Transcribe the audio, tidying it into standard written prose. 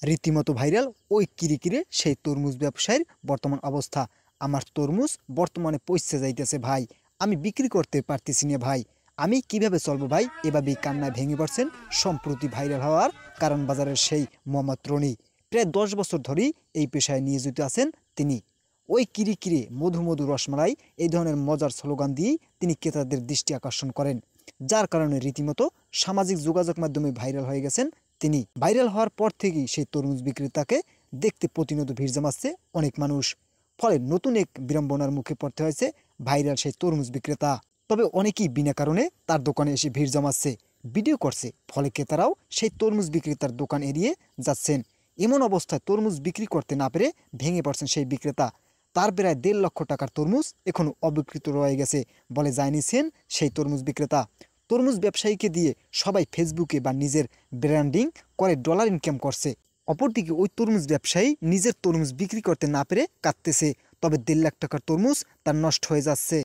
রীতিমতো ভাইরাল ওই কিরিকিরে সেই তরমুজ ব্যবসায়ীর বর্তমান অবস্থা। আমার তরমুজ বর্তমানে পচে যাইতেছে ভাই, আমি বিক্রি করতে পারতেছি না ভাই, আমি কিভাবে চলবো ভাই, এভাবেই কান্নায় ভেঙে পড়ছেন সম্প্রতি ভাইরাল হওয়ার কারণ বাজারের সেই মোহাম্মদ রনি। প্রায় 10 বছর ধরেই এই পেশায় নিয়োজিত আছেন তিনি। ওই কিরিকিরে মধু মধু রসমালাই এই ধরনের মজার স্লোগান দিয়েই তিনি ক্রেতাদের দৃষ্টি আকর্ষণ করেন, যার কারণে রীতিমতো সামাজিক যোগাযোগ মাধ্যমে ভাইরাল হয়ে গেছেন তিনি। ভাইরাল হওয়ার পর থেকেই সেই তরমুজ বিক্রেতাকে দেখতে প্রতিনিয়ত ভিড় জমাচ্ছে অনেক মানুষ। ফলে নতুন এক বিড়ম্বনার মুখে পড়তে হয়েছে ভাইরাল সেই তরমুজ বিক্রেতা। তবে অনেকেই বিনা কারণে তার দোকানে এসে ভিড় জমাচ্ছে, ভিডিও করছে, ফলে ক্রেতারাও সেই তরমুজ বিক্রেতার দোকান এড়িয়ে যাচ্ছেন। এমন অবস্থায় তরমুজ বিক্রি করতে না পেরে ভেঙে পড়ছেন সেই বিক্রেতা। তার প্রায় 1.5 লক্ষ টাকার তরমুজ এখনও অবিকৃত রয়ে গেছে বলে জানিয়েছেন সেই তরমুজ বিক্রেতা। তরমুজ ব্যবসায়ীকে দিয়ে সবাই ফেসবুকে বা নিজের ব্র্যান্ডিং করে ডলার ইনকাম করছে। অপরদিকে ওই তরমুজ ব্যবসায়ী নিজের তরমুজ বিক্রি করতে না পেরে কাঁদতেছে, তবে 1.5 লাখ টাকার তরমুজ তার নষ্ট হয়ে যাচ্ছে।